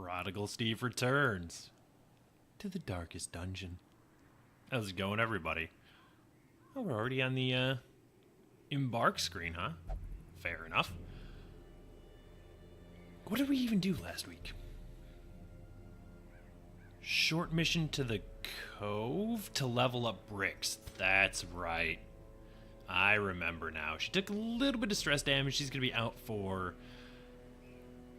Prodigal Steve returns to the darkest dungeon. How's it going, everybody? Oh, we're already on the embark screen, huh? Fair enough. What did we even do last week? Short mission to the cove to level up bricks. That's right. I remember now. She took a little bit of stress damage. She's going to be out for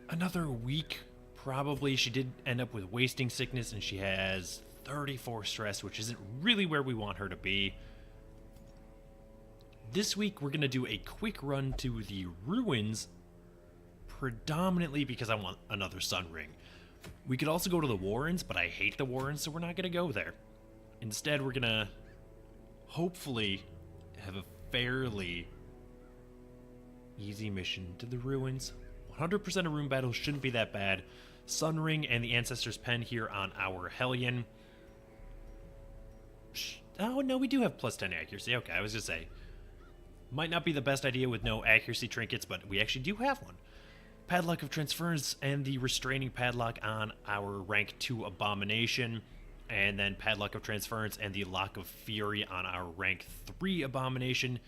another week, probably. She did end up with wasting sickness, and she has 34 stress, which isn't really where we want her to be. This week, we're going to do a quick run to the ruins, predominantly because I want another sun ring. We could also go to the Warrens, but I hate the Warrens, so we're not going to go there. Instead, we're going to hopefully have a fairly easy mission to the ruins. 100% of room battles shouldn't be that bad. Sun Ring and the Ancestor's Pen here on our Hellion. Oh, no, we do have plus 10 accuracy. Okay, I was going to say. Might not be the best idea with no accuracy trinkets, but we actually do have one. Padlock of Transference and the Restraining Padlock on our rank 2 Abomination. And then Padlock of Transference and the Lock of Fury on our rank 3 Abomination.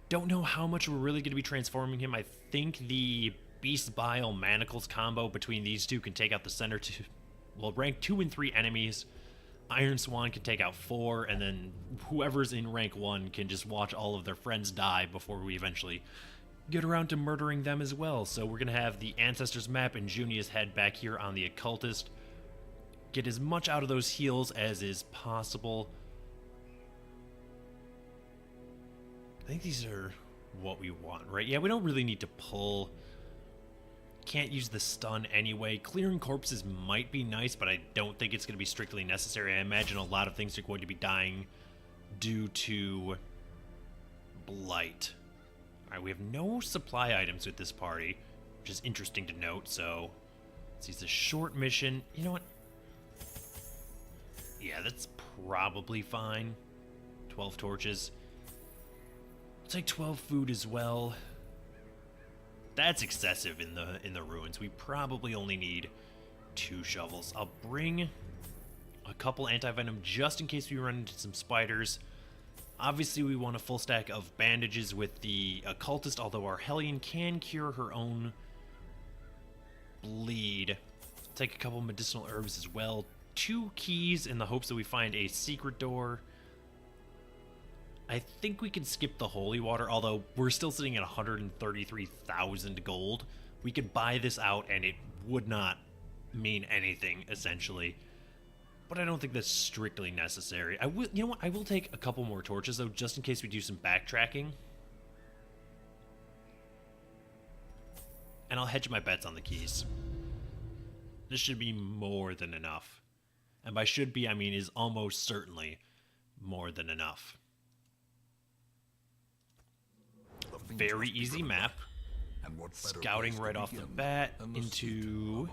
Don't know how much we're really going to be transforming him. I think the Beast Bile Manacles combo between these two can take out the center two. Well, rank 2 and 3 enemies. Iron Swan can take out 4, and then whoever's in rank 1 can just watch all of their friends die before we eventually get around to murdering them as well. So we're going to have the Ancestors map and Junia's head back here on the Occultist. Get as much out of those heals as is possible. I think these are what we want, right? Yeah, we don't really need to pull. Can't use the stun anyway. Clearing corpses might be nice, but I don't think it's going to be strictly necessary. I imagine a lot of things are going to be dying due to blight. Alright, we have no supply items with this party, which is interesting to note, so let's use a short mission. You know what? Yeah, that's probably fine. 12 torches. I'll take 12 food as well. That's excessive in the ruins. We probably only need 2 shovels. I'll bring a couple anti-venom just in case we run into some spiders. Obviously, we want a full stack of bandages with the Occultist, although our Hellion can cure her own bleed. Take a couple medicinal herbs as well. 2 keys in the hopes that we find a secret door. I think we can skip the holy water, although we're still sitting at 133,000 gold. We could buy this out and it would not mean anything, essentially. But I don't think that's strictly necessary. You know what? I will take a couple more torches, though, just in case we do some backtracking. And I'll hedge my bets on the keys. This should be more than enough. And by should be, I mean is almost certainly more than enough. Very easy map. Scouting right off the bat into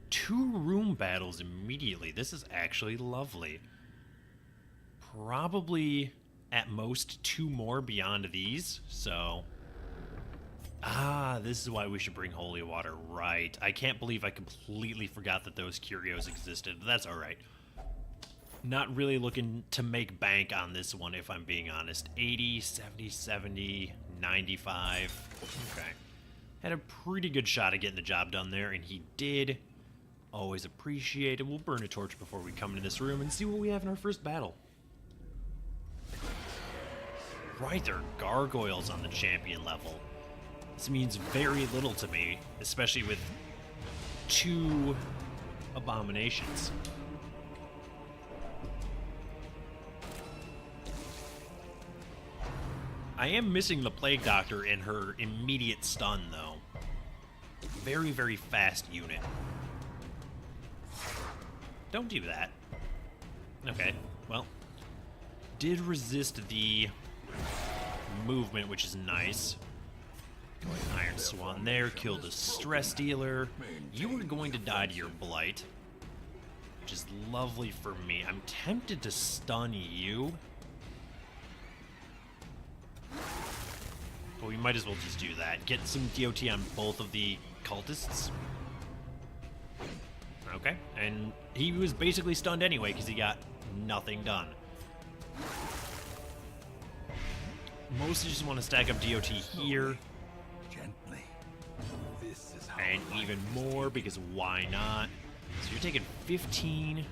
2 room battles immediately. This is actually lovely. Probably at most 2 more beyond these, so... this is why we should bring holy water, right. I can't believe I completely forgot that those curios existed. That's alright. Not really looking to make bank on this one, if I'm being honest. 80, 70, 70, 95. Okay. Had a pretty good shot at getting the job done there, and he did. Always appreciate it. We'll burn a torch before we come into this room and see what we have in our first battle. Right, there are gargoyles on the champion level. This means very little to me, especially with 2 abominations. I am missing the Plague Doctor in her immediate stun, though. Very, very fast unit. Don't do that. Okay, well. Did resist the movement, which is nice. Iron Swan there, killed a stress dealer. You were going to die to your blight, which is lovely for me. I'm tempted to stun you. But we might as well just do that. Get some DOT on both of the cultists. Okay, and he was basically stunned anyway because he got nothing done. Mostly just want to stack up DOT here. Gently. This is how And even more, because why not? So you're taking 15.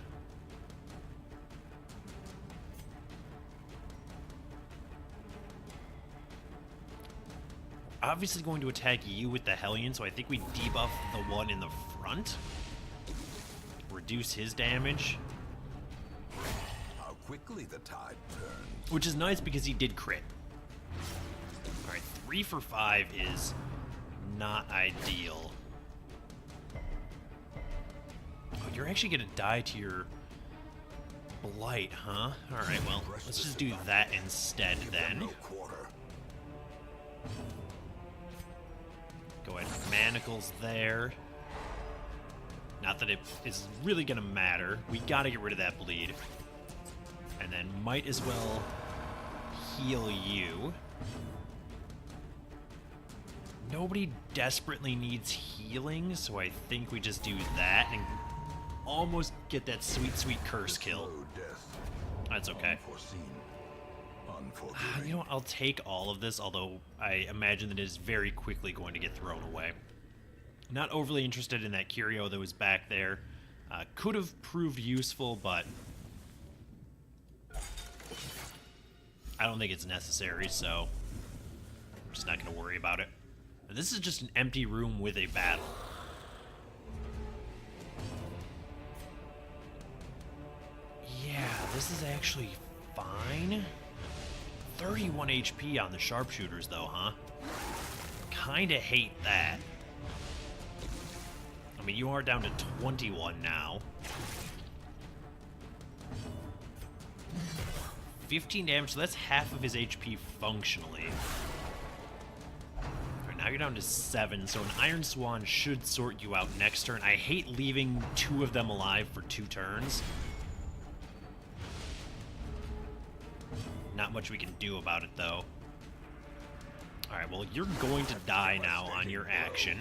Obviously going to attack you with the Hellion, so I think we debuff the one in the front. Reduce his damage. how quickly the tide turns. Which is nice because he did crit. Alright, 3 for 5 is not ideal. Oh, you're actually gonna die to your Blight, huh? Alright, well, let's just do that instead then. No quarter. Go ahead, manacles there. Not that it is really gonna matter. We gotta get rid of that bleed. And then might as well heal you. Nobody desperately needs healing, so I think we just do that and almost get that sweet, sweet curse kill. Slow death. That's okay. Unforeseen. Unforgiving. You know what, I'll take all of this, although I imagine that it is very quickly going to get thrown away. Not overly interested in that curio that was back there. Could have proved useful, but I don't think it's necessary, so I'm just not going to worry about it. This is just an empty room with a battle. Yeah, this is actually fine. 31 HP on the sharpshooters, though, huh? Kinda hate that. I mean, you are down to 21 now. 15 damage, so that's half of his HP functionally. Alright, now you're down to 7, so an Iron Swan should sort you out next turn. I hate leaving 2 of them alive for 2 turns. Not much we can do about it, though. Alright, well, you're going to die now on your action.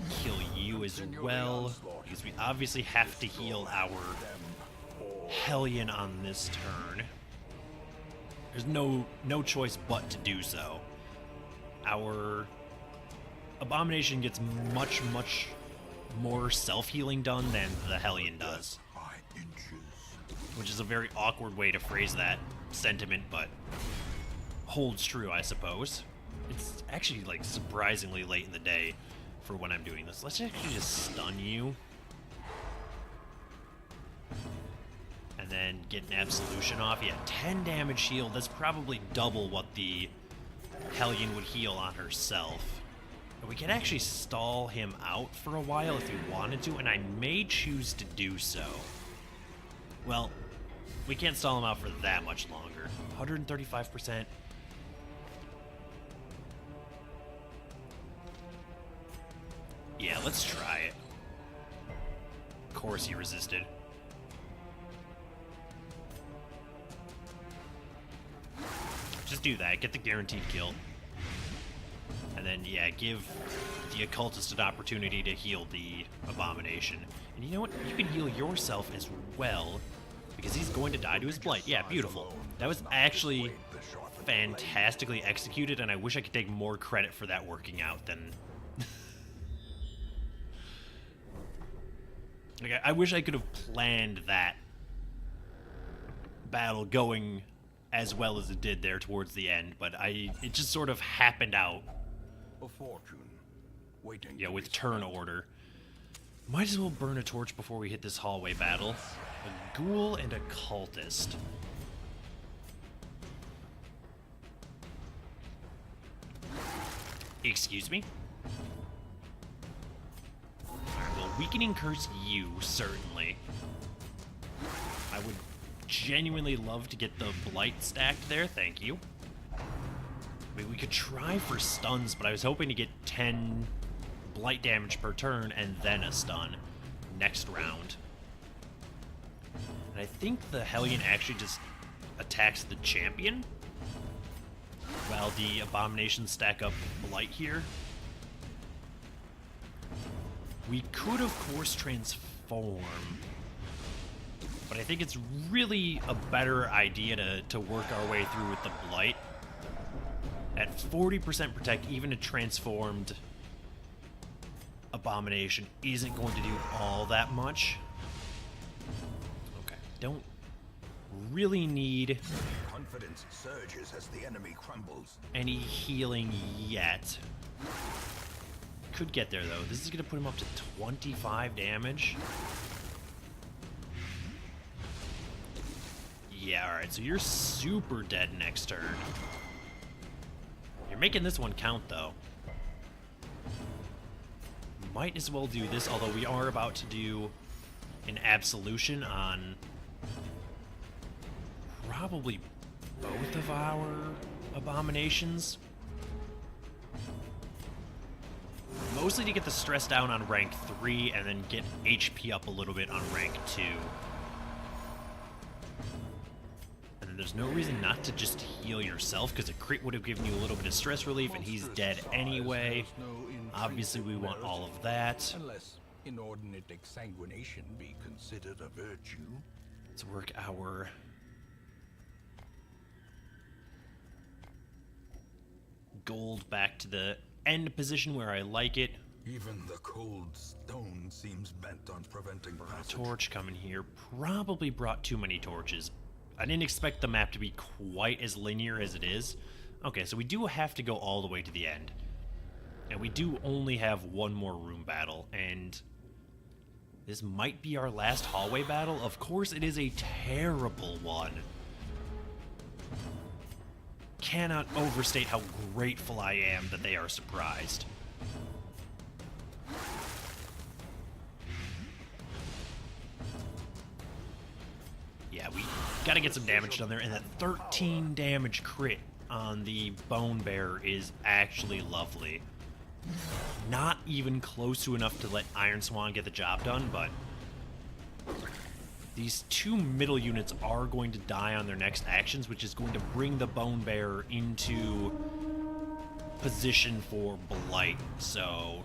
Kill you as well, because we obviously have to heal our Hellion on this turn. There's no choice but to do so. Our Abomination gets much more self-healing done than the Hellion does. Which is a very awkward way to phrase that sentiment, but holds true, I suppose. It's actually, like, surprisingly late in the day for when I'm doing this. Let's actually just stun you. And then get an Absolution off. Yeah, 10 damage shield. That's probably double what the Hellion would heal on herself. And we can actually stall him out for a while if we wanted to, and I may choose to do so. Well, we can't stall him out for that much longer. 135%. Yeah, let's try it. Of course he resisted. Just do that, get the guaranteed kill. And then, yeah, give the Occultist an opportunity to heal the Abomination. And you know what? You can heal yourself as well, because he's going to die to his Blight. Yeah, beautiful. That was actually fantastically executed, and I wish I could take more credit for that working out than... Like, I wish I could have planned that battle going as well as it did there towards the end, but it just sort of happened out. A fortune waiting. Yeah, with turn order. Might as well burn a torch before we hit this hallway battle. A ghoul and a cultist. Excuse me? Alright, well, weakening curse you, certainly. I would genuinely love to get the blight stacked there, thank you. I mean, we could try for stuns, but I was hoping to get 10 blight damage per turn and then a stun next round. And I think the Hellion actually just attacks the champion while while the abominations stack up blight here. We could, of course, transform, but I think it's really a better idea to work our way through with the blight. At 40% protect, even a transformed abomination isn't going to do all that much. Okay, don't really need Confidence surges as the enemy crumbles. any healing yet. Could get there though. This is going to put him up to 25 damage. Yeah, alright, so you're super dead next turn. You're making this one count though. Might as well do this, although we are about to do an absolution on probably both of our abominations. Mostly to get the stress down on rank 3 and then get HP up a little bit on rank 2. And then there's no reason not to just heal yourself, because a crit would have given you a little bit of stress relief and he's dead anyway. Obviously we want all of that. Unless inordinate exsanguination be considered a virtue. Let's work our gold back to the end position where I like it. Even the cold stone seems bent on preventing passage. Torch coming here. Probably brought too many torches. I didn't expect the map to be quite as linear as it is. Okay, so we do have to go all the way to the end. And we do only have one more room battle, and this might be our last hallway battle. Of course, it is a terrible one. Cannot overstate how grateful I am that they are surprised. Yeah, we gotta get some damage done there, and that 13 damage crit on the Bone Bear is actually lovely. Not even close to enough to let Iron Swan get the job done, but these two middle units are going to die on their next actions, which is going to bring the Bone Bear into position for Blight. So,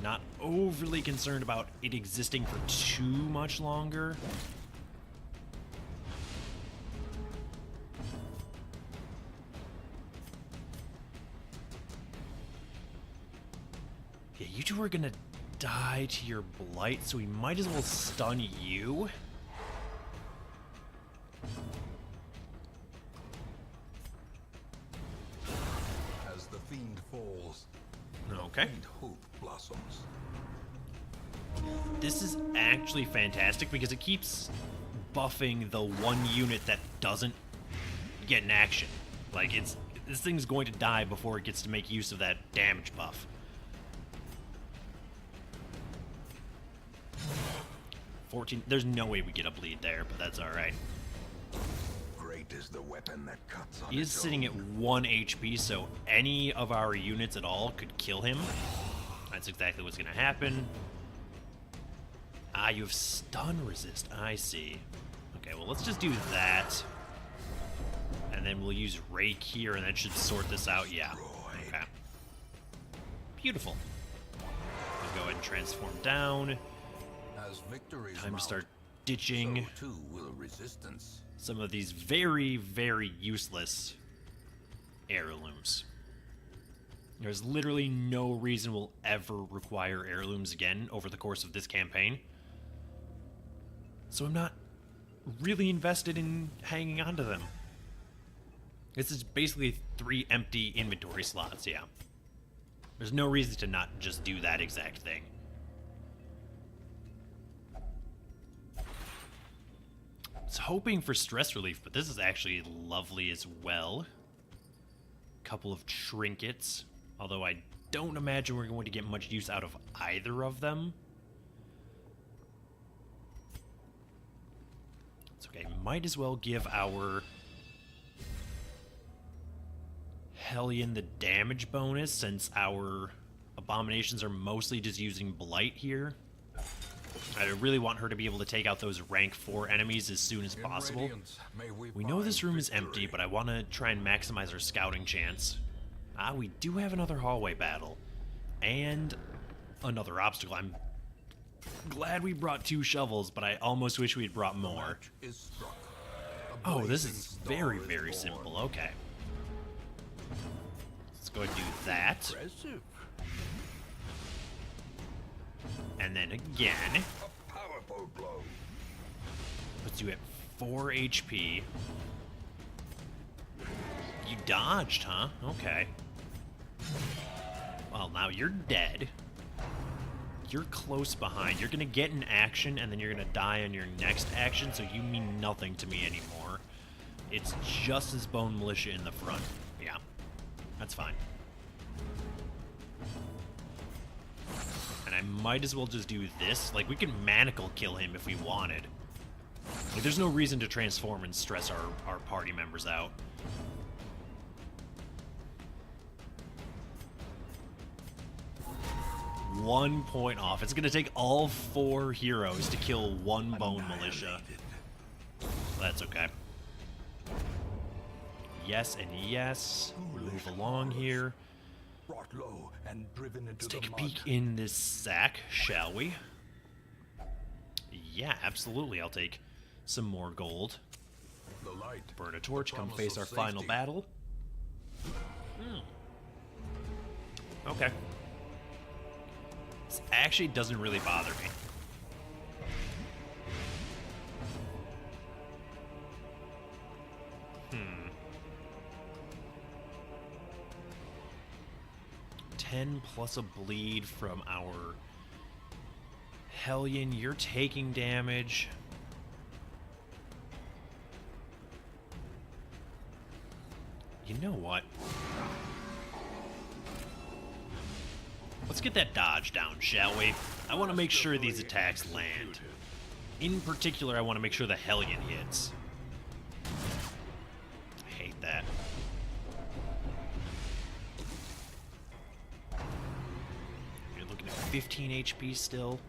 not overly concerned about it existing for too much longer. Yeah, you two are gonna die to your blight, so we might as well stun you. As the fiend falls, Okay. faint hope blossoms. This is actually fantastic because it keeps buffing the one unit that doesn't get an action. Like, this thing's going to die before it gets to make use of that damage buff. 14. There's no way we get a bleed there, but that's alright. Great is the weapon that cuts on He is its sitting own. at 1 HP, so any of our units at all could kill him. That's exactly what's going to happen. Ah, you have stun resist. I see. Okay, well, let's just do that. And then we'll use Rake here, and that should sort this out. Yeah. Okay. Beautiful. We'll go ahead and transform down. As victories Time to mount, start ditching so too will resistance. some of these very, very useless heirlooms. There's literally no reason we'll ever require heirlooms again over the course of this campaign. So I'm not really invested in hanging on to them. This is basically 3 empty inventory slots, yeah. There's no reason to not just do that exact thing. I was hoping for stress relief, but this is actually lovely as well. Couple of trinkets, although I don't imagine we're going to get much use out of either of them. It's okay, might as well give our Hellion the damage bonus, since our abominations are mostly just using blight here. I really want her to be able to take out those rank 4 enemies as soon as possible. We know this room is empty, but I want to try and maximize our scouting chance. Ah, we do have another hallway battle. And another obstacle. I'm glad we brought 2 shovels, but I almost wish we had brought more. Oh, this is very, very simple. Okay. Let's go and do that. And then again. Puts you at 4 HP. You dodged, huh? Okay. Well, now you're dead. You're close behind. You're gonna get an action, and then you're gonna die on your next action, so you mean nothing to me anymore. It's just as Bone Militia in the front. Yeah, that's fine. And I might as well just do this. Like, we can manacle kill him if we wanted. Like, there's no reason to transform and stress our party members out. One point off. It's gonna take all 4 heroes to kill 1 Bone Militia. That's okay. Yes and yes. Move along here. Let's take a peek in this sack, shall we? Yeah, absolutely. I'll take some more gold. Burn a torch, come face our final battle. Okay. This actually doesn't really bother me. 10 plus a bleed from our Hellion. You're taking damage. You know what? Let's get that dodge down, shall we? I want to make sure these attacks land. In particular, I want to make sure the Hellion hits. I hate that. You're looking at 15 HP still.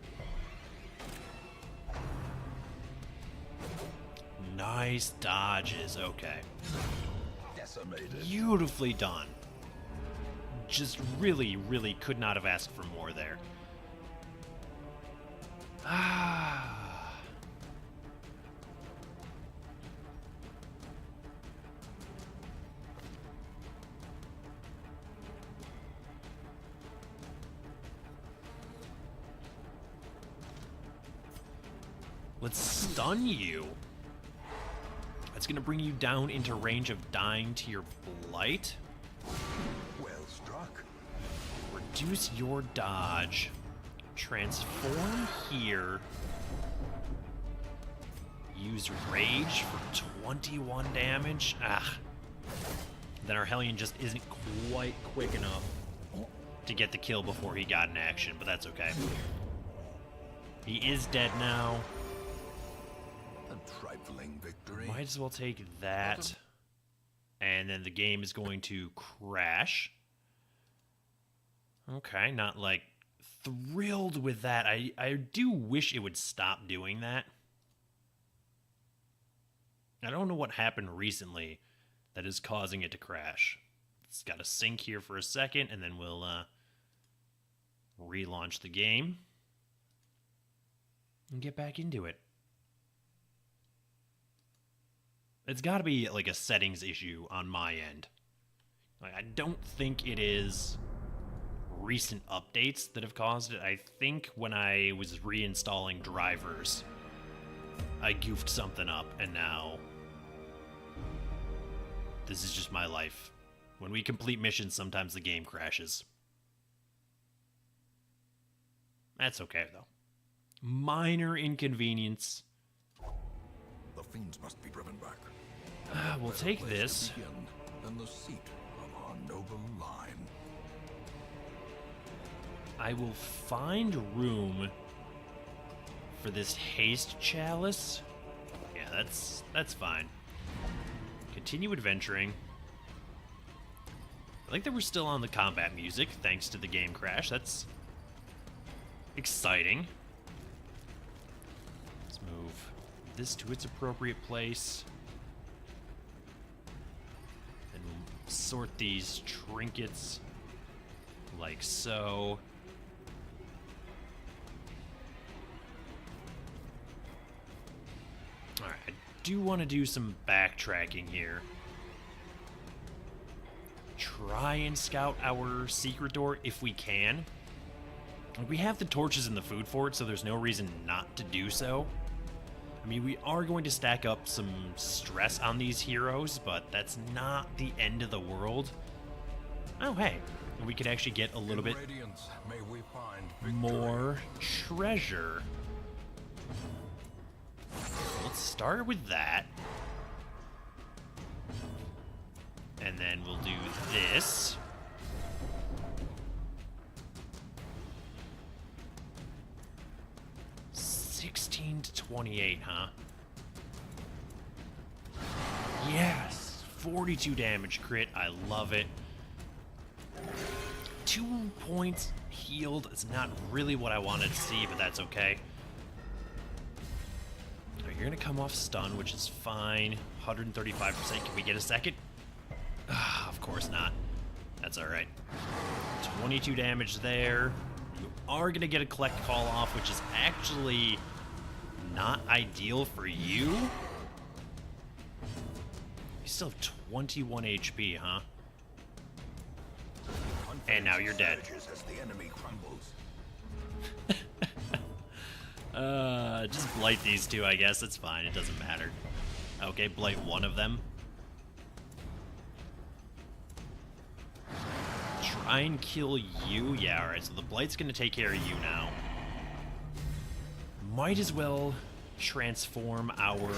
Nice dodges, okay. Beautifully done. Just really, really could not have asked for more there. Ah. Let's stun you. That's gonna bring you down into range of dying to your blight. Well struck. Reduce your dodge. Transform here. Use rage for 21 damage. Ah. Then our Hellion just isn't quite quick enough to get the kill before he got in action, but that's okay. He is dead now. A trifling victory. Might as well take that. And then the game is going to crash. Okay, not like thrilled with that. I do wish it would stop doing that. I don't know what happened recently that is causing it to crash. It's got to sync here for a second, and then we'll relaunch the game and get back into it. It's got to be like a settings issue on my end. Like, I don't think it is recent updates that have caused it. I think when I was reinstalling drivers, I goofed something up, and now this is just my life. When we complete missions, sometimes the game crashes. That's okay, though. Minor inconvenience. The fiends must be driven back. We'll take this. Than the seat of our noble line. I will find room for this haste chalice. Yeah, that's fine. Continue adventuring. I like that we're still on the combat music, thanks to the game crash. That's exciting. this to its appropriate place. And we'll sort these trinkets like so. Alright, I do want to do some backtracking here. Try and scout our secret door if we can. We have the torches and the food for it, so there's no reason not to do so. I mean, we are going to stack up some stress on these heroes, but that's not the end of the world. Oh, hey, we could actually get a little bit more treasure. Let's start with that. And then we'll do this. To 28, huh? Yes! 42 damage crit. I love it. 2 points healed. It's not really what I wanted to see, but that's okay. You're gonna come off stun, which is fine. 135%. Can we get a second? Of course not. That's alright. 22 damage there. You are gonna get a collect call off, which is actually not ideal for you. You still have 21 HP, huh? And now you're dead. Just blight these two, I guess. It's fine. It doesn't matter. Okay, blight one of them. Try and kill you. Yeah, alright. So the blight's gonna take care of you now. Might as well transform our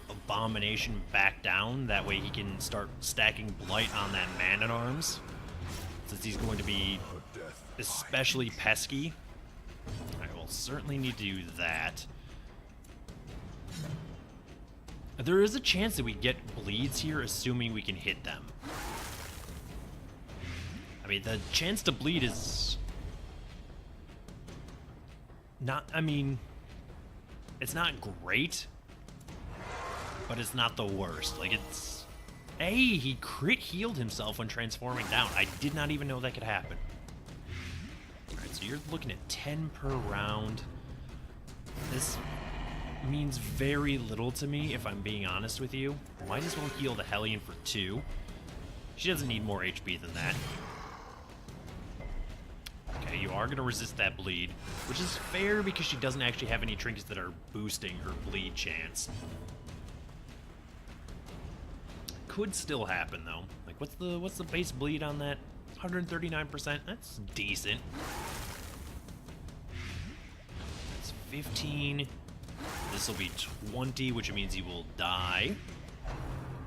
abomination back down. That way he can start stacking blight on that man-at-arms, since he's going to be especially pesky. I will certainly need to do that. There is a chance that we get bleeds here, assuming we can hit them. I mean, the chance to bleed is not, I mean, it's not great, but it's not the worst. Like, it's... Hey, he crit healed himself when transforming down. I did not even know that could happen. Alright, so you're looking at 10 per round. This means very little to me, if I'm being honest with you. Might as well heal the Hellion for 2. She doesn't need more HP than that. Okay, you are going to resist that bleed, which is fair because she doesn't actually have any trinkets that are boosting her bleed chance. Could still happen though. Like, what's the base bleed on that? 139%. That's decent. That's 15. This will be 20, which means he will die.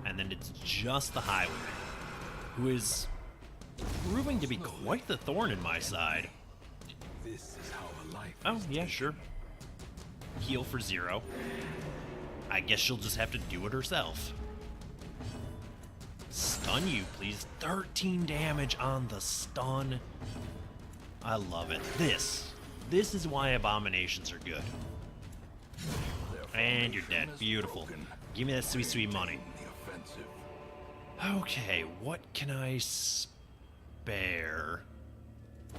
And then it's just the Highwayman, who is proving to be quite the thorn in my side. This is how a life Oh, yeah, sure. Heal for 0. I guess she'll just have to do it herself. Stun you, please. 13 damage on the stun. I love it. This is why abominations are good. And you're dead. Beautiful. Give me that sweet, sweet money. Okay, what can I spare?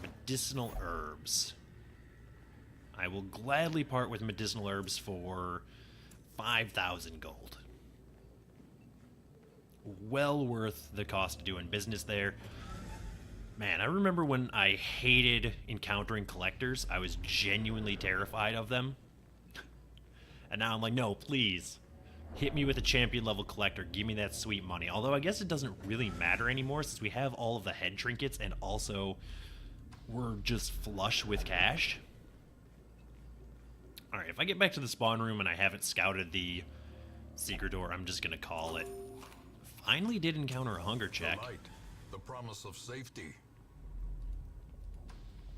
Medicinal herbs. I will gladly part with medicinal herbs for 5,000 gold. Well worth the cost of doing business there. Man, I remember when I hated encountering collectors. I was genuinely terrified of them. And now I'm like, no, please. Hit me with a champion level collector. Give me that sweet money. Although I guess it doesn't really matter anymore since we have all of the head trinkets and also we're just flush with cash. Alright, if I get back to the spawn room and I haven't scouted the secret door, I'm just going to call it. Finally did encounter a hunger check. The light, the promise of safety.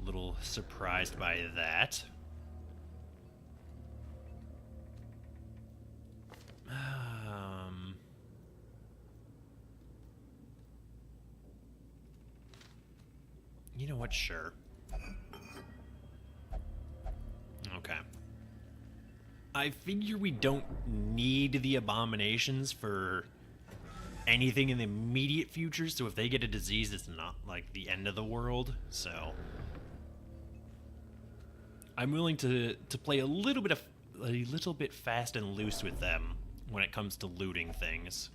Little surprised by that. You know what? Sure. Okay. I figure we don't need the abominations for anything in the immediate future, so if they get a disease, it's not like the end of the world. So I'm willing to play a little bit fast and loose with them when it comes to looting things.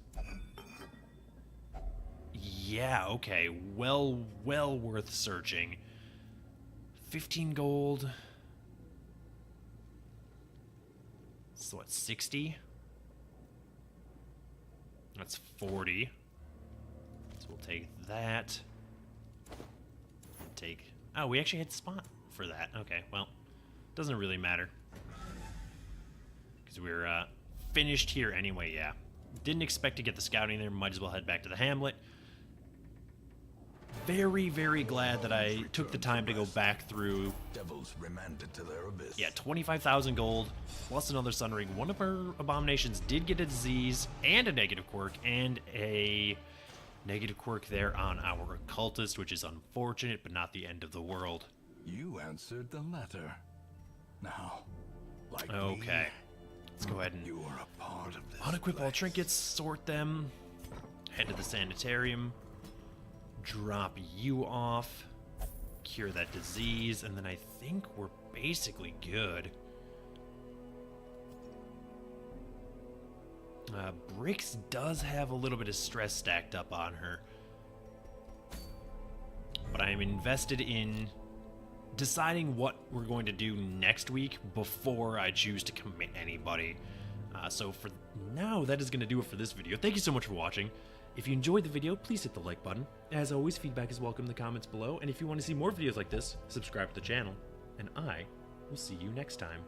Yeah, okay. Well worth searching. 15 gold. So what, 60? That's 40. So we'll take that. Oh, we actually had spot for that. Okay, well, doesn't really matter. Because we're finished here anyway, yeah. Didn't expect to get the scouting there. Might as well head back to the hamlet. Very, very glad that I took the time to go back through. Devils remanded to their abyss. Yeah, 25,000 gold, plus another sun ring. One of our abominations did get a disease and a negative quirk, and a negative quirk there on our occultist, which is unfortunate, but not the end of the world. You answered the letter. Now, like okay. Let's go ahead and you are a part of this unequip all place. trinkets, sort them, head to the sanitarium, drop you off, cure that disease, and then I think we're basically good. Brix does have a little bit of stress stacked up on her, but I am invested in deciding what we're going to do next week before I choose to commit anybody. So for now, that is going to do it for this video. Thank you so much for watching. If you enjoyed the video, please hit the like button. As always, feedback is welcome in the comments below, and if you want to see more videos like this, subscribe to the channel, and I will see you next time.